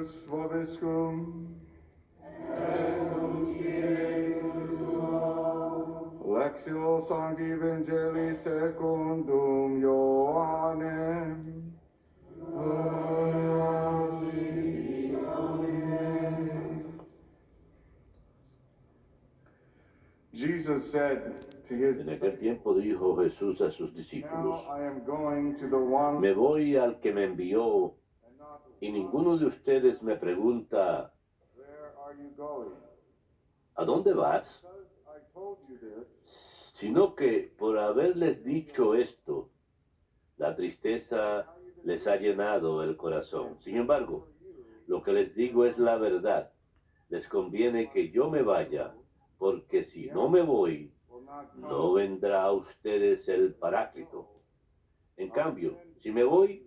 Vobiscum. Lectio Sancti Evangelii secundum Ioannem. Jesus said to his En aquel tiempo dijo Jesús a sus discípulos, Now I am going to the one me voy al que me envió, and not y ninguno de ustedes me pregunta, where are you going? ¿a dónde vas? Because I told you this, Sino que por haberles dicho esto, la tristeza les ha llenado el corazón. Sin embargo, lo que les digo es la verdad. Les conviene que yo me vaya, porque si no me voy, will not come. no vendrá a ustedes el Paráclito. En cambio, si me voy,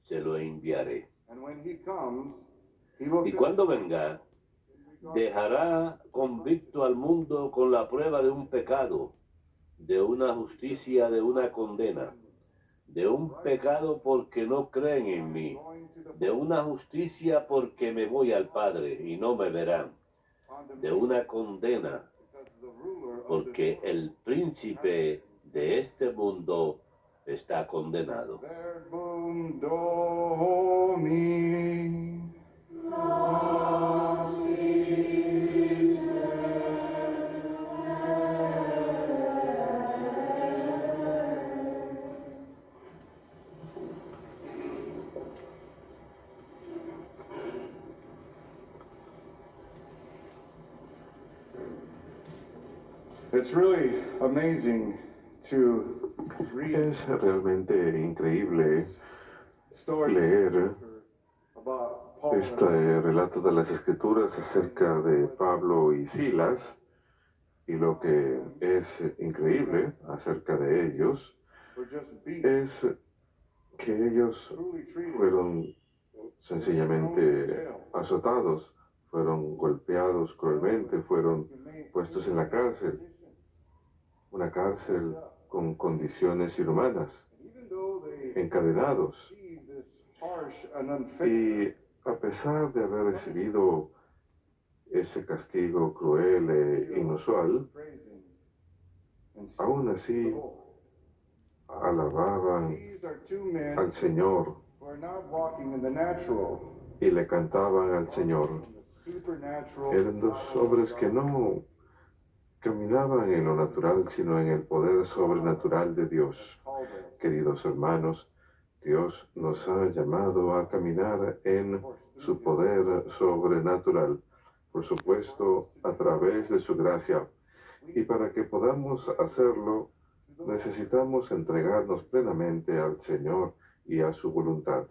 se lo enviaré. And when he comes, he will Y cuando venga, dejará convicto al mundo con la prueba de un pecado, de una justicia, de una condena, de un pecado porque no creen en mí, de una justicia porque me voy al Padre y no me verán, de una condena porque el príncipe de este mundo está condenado. Verbum Domini. It's really amazing to read Es realmente increíble story leer about Paul este relato de las Escrituras acerca de Pablo y Silas, y lo que es increíble acerca de ellos were just beaten, es que ellos truly treated fueron sencillamente azotados, fueron golpeados cruelmente, fueron puestos en la cárcel, una cárcel con condiciones inhumanas, even though they encadenados. received this harsh and unfair Y a pesar de haber recibido ese castigo cruel e inusual, praising and aún así alababan these are two men al Señor who are not walking in the natural, y le cantaban al Señor. in the supernatural. Eran dos hombres que no caminaban en lo natural, sino en el poder sobrenatural de Dios. Called us. Queridos hermanos, Dios nos ha llamado a caminar en su poder sobrenatural, por supuesto, a través de su gracia. Y para que podamos hacerlo, necesitamos entregarnos plenamente al Señor y a su voluntad.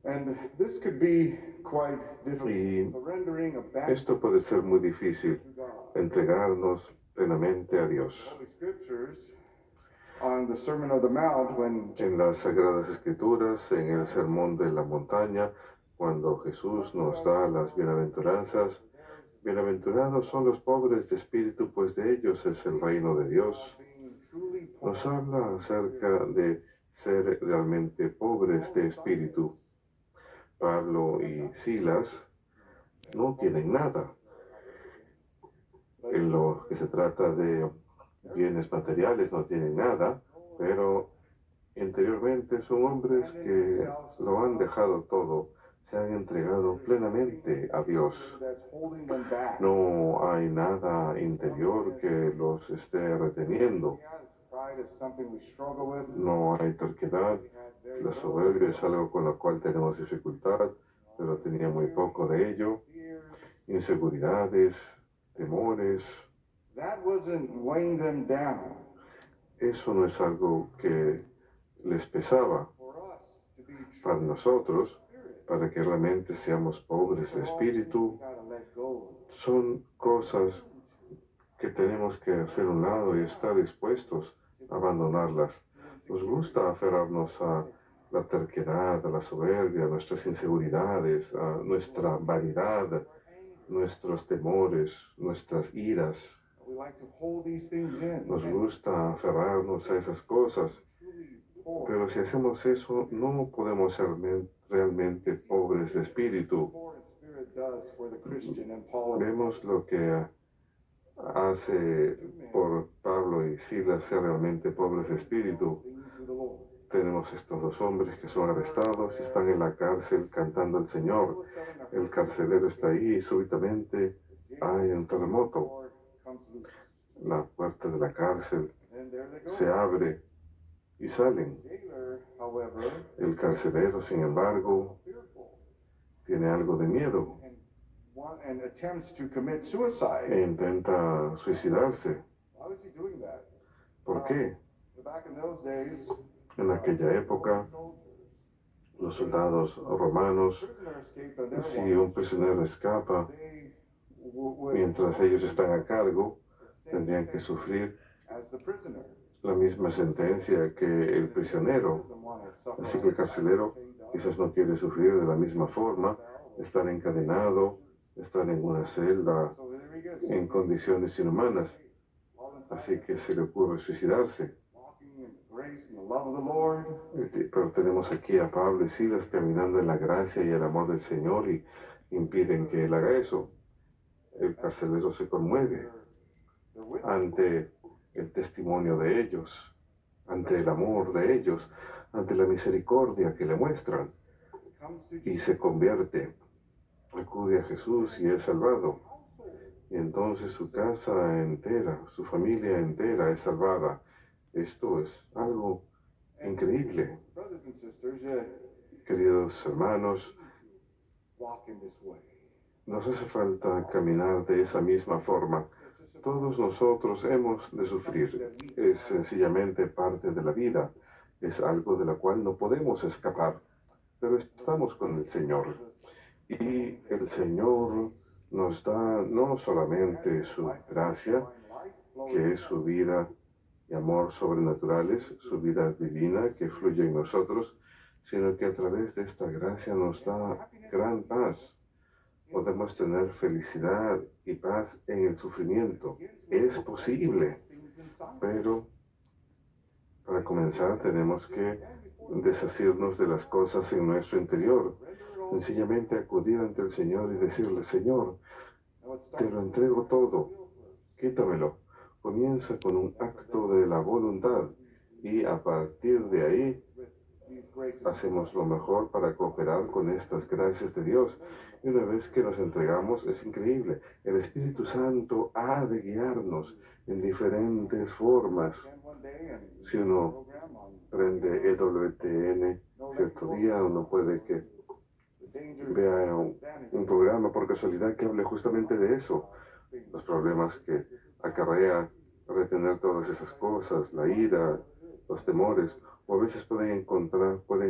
And this could be quite difficult. Y Surrendering a back esto puede ser muy difícil, to God. entregarnos plenamente a Dios. Holy Scriptures on the Sermon of the Mount when En las Sagradas Escrituras, en el Sermón de la Montaña, cuando Jesús nos da las bienaventuranzas, bienaventurados son los pobres de espíritu, pues de ellos es el reino de Dios. being truly poor, Nos habla acerca de ser realmente pobres de espíritu. Pablo y Silas no tienen nada. En lo que se trata de bienes materiales no tienen nada, pero interiormente son hombres que lo han dejado todo, se han entregado plenamente a Dios. that's holding them back. No hay nada interior que los esté reteniendo. Yes, pride is something we struggle with. No hay terquedad. La soberbia es algo con lo cual tenemos dificultad, pero tenía muy poco de ello. Fears. Inseguridades, temores. That wasn't weighing them down. Eso no es algo que les pesaba. For us to be Para true nosotros, spirit, para que realmente seamos pobres de espíritu, we gotta let go. son cosas que tenemos que hacer a un lado y estar dispuestos a abandonarlas. Nos gusta aferrarnos a la terquedad, a la soberbia, a nuestras inseguridades, a nuestra vanidad, nuestros temores, nuestras iras. We like to hold these things in. Nos gusta aferrarnos a esas cosas, Truly poor. pero si hacemos eso, no podemos ser realmente pobres de espíritu. poor in spirit does for the Christian, and Paul Vemos lo que hace por Pablo y Silas ser realmente pobres de espíritu. singing to the Lord. Tenemos estos dos hombres que son arrestados y están en la cárcel cantando al Señor. El carcelero está ahí y súbitamente hay un terremoto. Lord comes loose. La puerta de la cárcel And there they go. se abre y salen. Jailer, however, El carcelero, sin embargo, fearful tiene algo de miedo and attempts to commit suicide. e intenta suicidarse. Why was he doing that? ¿Por qué? Back in those days, En aquella época, los soldados romanos, prisoner escaped on their si watch. un prisionero escapa, They would mientras ellos están a cargo, tendrían que sufrir as the prisoner. la misma sentencia que el prisionero. Doesn't want to suffer Así que el carcelero quizás no quiere sufrir de la misma forma, estar encadenado, estar en una celda So there he goes. en condiciones inhumanas. Así que se le ocurre suicidarse. Walking in grace and the love of the Lord. Pero tenemos aquí a Pablo y Silas caminando en la gracia y el amor del Señor y impiden que él haga eso. El carcelero se conmueve They're with ante el testimonio de ellos, ante el amor de ellos, ante la misericordia que le muestran, comes to y se convierte, acude a Jesús y es salvado. Y entonces su casa entera, su familia entera es salvada. Esto es algo increíble. brothers and sisters, Queridos hermanos, walk in this way. nos hace falta caminar de esa misma forma. Todos nosotros hemos de sufrir. Es sencillamente parte de la vida. Es algo de la cual no podemos escapar. Pero estamos con el Señor. Y el Señor nos da no solamente su gracia, que es su vida y amor sobrenaturales, su vida divina que fluye en nosotros, sino que a través de esta gracia nos da gran paz. Podemos tener felicidad y paz en el sufrimiento. Es posible, pero para comenzar tenemos que deshacernos de las cosas en nuestro interior. Sencillamente acudir ante el Señor y decirle, Señor, te lo entrego todo, quítamelo. Comienza con un acto de la voluntad y a partir de ahí hacemos lo mejor para cooperar con estas gracias de Dios. Y una vez que nos entregamos, es increíble. El Espíritu Santo ha de guiarnos en diferentes formas. Si uno prende EWTN cierto día, uno puede que vea un programa por casualidad que hable justamente de eso. Los problemas que acarrea retener todas esas cosas, la ira, los temores. O a veces pueden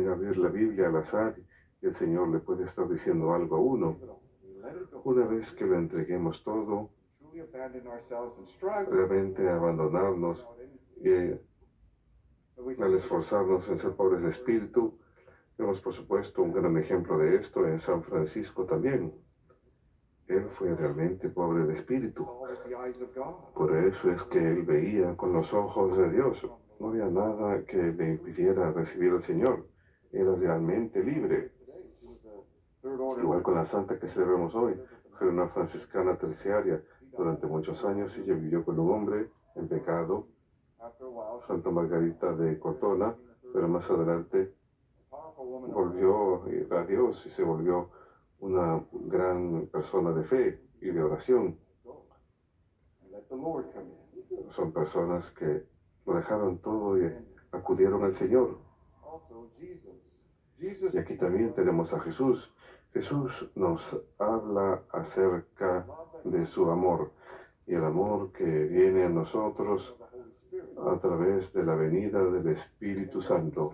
abrir la Biblia al azar y el Señor le puede estar diciendo algo a uno. Una vez que lo entreguemos todo, realmente abandonarnos y al esforzarnos en ser pobres de espíritu, vemos por supuesto un gran ejemplo de esto en San Francisco también. Él fue realmente pobre de espíritu. Por eso es que él veía con los ojos de Dios. No había nada que le impidiera recibir al Señor. Era realmente libre. Igual con la santa que celebramos hoy. Fue una franciscana terciaria. Durante muchos años ella vivió con un hombre en pecado, Santa Margarita de Cortona, pero más adelante volvió a Dios y se volvió una gran persona de fe y de oración. Son personas que lo dejaron todo y acudieron al Señor. Y aquí también tenemos a Jesús. Jesús nos habla acerca de su amor y el amor que viene a nosotros a través de la venida del Espíritu Santo.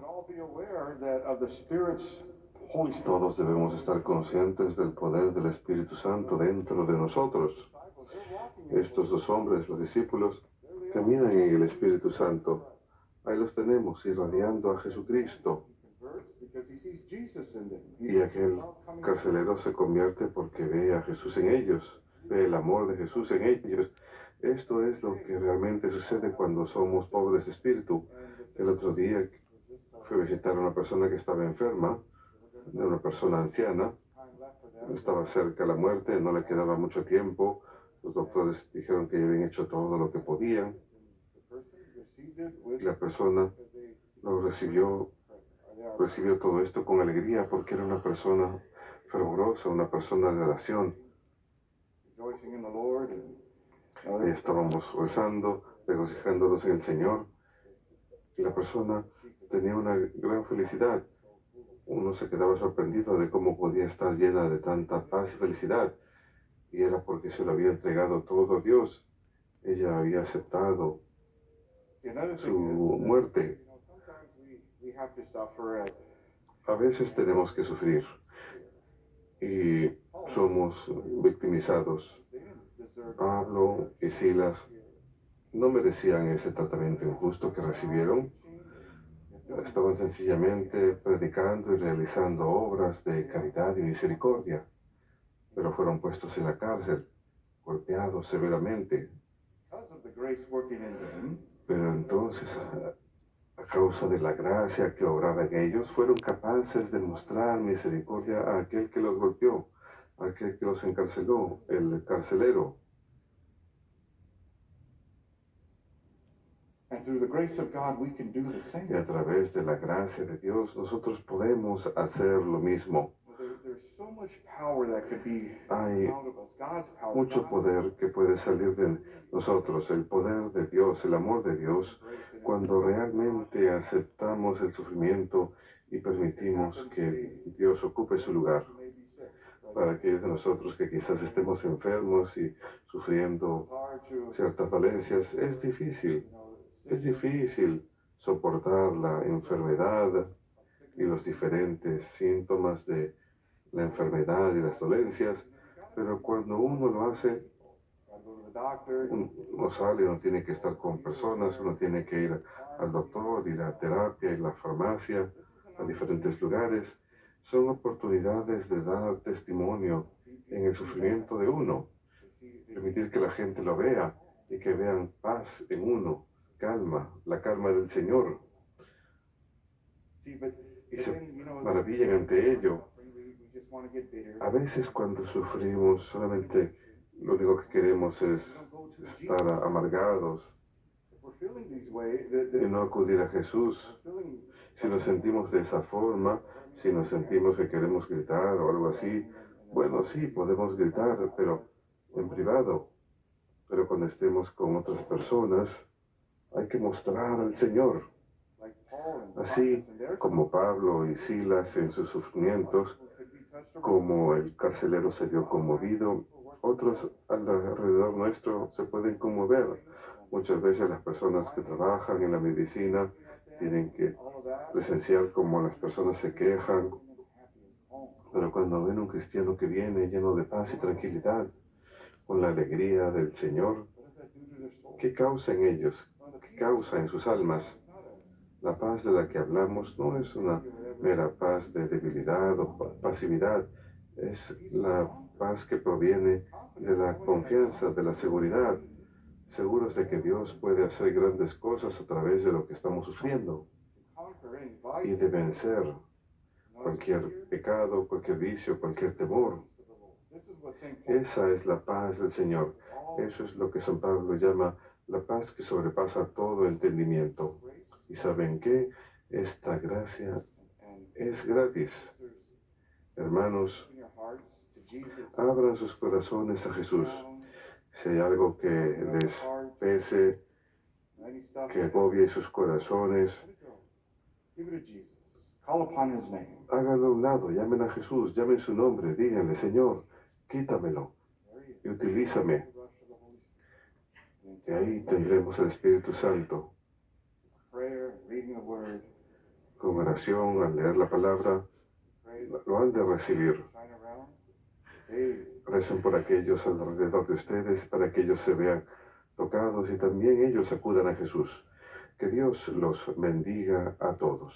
Todos debemos estar conscientes del poder del Espíritu Santo dentro de nosotros. Estos dos hombres, los discípulos, caminan en el Espíritu Santo. Ahí los tenemos, irradiando a Jesucristo. Y aquel carcelero se convierte porque ve a Jesús en ellos, ve el amor de Jesús en ellos. Esto es lo que realmente sucede cuando somos pobres de espíritu. El otro día fui a visitar a una persona que estaba enferma de una persona anciana. Estaba cerca de la muerte, no le quedaba mucho tiempo. Los doctores dijeron que ya habían hecho todo lo que podían. Y la persona lo recibió todo esto con alegría porque era una persona fervorosa, una persona de oración. Y estábamos rezando, regocijándonos en el Señor. Y la persona tenía una gran felicidad. Uno se quedaba sorprendido de cómo podía estar llena de tanta paz y felicidad. Y era porque se lo había entregado todo a Dios. Ella había aceptado su muerte. A veces tenemos que sufrir y somos victimizados. Pablo y Silas no merecían ese tratamiento injusto que recibieron. Estaban sencillamente predicando y realizando obras de caridad y misericordia, pero fueron puestos en la cárcel, golpeados severamente. Pero entonces, a causa de la gracia que obraba en ellos, fueron capaces de mostrar misericordia a aquel que los golpeó, a aquel que los encarceló, el carcelero. Y a través de la gracia de Dios, nosotros podemos hacer lo mismo. Hay mucho poder que puede salir de nosotros, el poder de Dios, el amor de Dios, cuando realmente aceptamos el sufrimiento y permitimos que Dios ocupe su lugar. Para aquellos de nosotros que quizás estemos enfermos y sufriendo ciertas dolencias, es difícil soportar la enfermedad y los diferentes síntomas de la enfermedad y las dolencias, pero cuando uno lo hace, uno sale, uno tiene que estar con personas, uno tiene que ir al doctor, ir a terapia, ir a la farmacia, a diferentes lugares. Son oportunidades de dar testimonio en el sufrimiento de uno, permitir que la gente lo vea y que vean paz en uno, calma, la calma del Señor. Y se maravillan ante ello. A veces cuando sufrimos solamente lo único que queremos es estar amargados y no acudir a Jesús. Si nos sentimos de esa forma, si nos sentimos que queremos gritar o algo así, bueno, sí, podemos gritar, pero en privado. Pero cuando estemos con otras personas, hay que mostrar al Señor. Así como Pablo y Silas en sus sufrimientos, como el carcelero se vio conmovido, otros alrededor nuestro se pueden conmover. Muchas veces las personas que trabajan en la medicina tienen que presenciar cómo las personas se quejan, pero cuando ven un cristiano que viene lleno de paz y tranquilidad, con la alegría del Señor, ¿qué causa en ellos? ¿Qué causa en sus almas? La paz de la que hablamos no es una mera paz de debilidad o pasividad, es la paz que proviene de la confianza, de la seguridad, seguros de que Dios puede hacer grandes cosas a través de lo que estamos sufriendo y de vencer cualquier pecado, cualquier vicio, cualquier temor. Esa es la paz del Señor. Eso es lo que San Pablo llama la paz que sobrepasa todo entendimiento. ¿Y saben qué? Esta gracia es gratis. Hermanos, abran sus corazones a Jesús. Si hay algo que les pese, que agobie sus corazones, háganlo a un lado, llamen a Jesús, llamen su nombre, díganle, Señor, quítamelo y utilízame. Y ahí tendremos el Espíritu Santo. Con oración, al leer la palabra, lo han de recibir. Recen por aquellos alrededor de ustedes para que ellos se vean tocados y también ellos acudan a Jesús. Que Dios los bendiga a todos.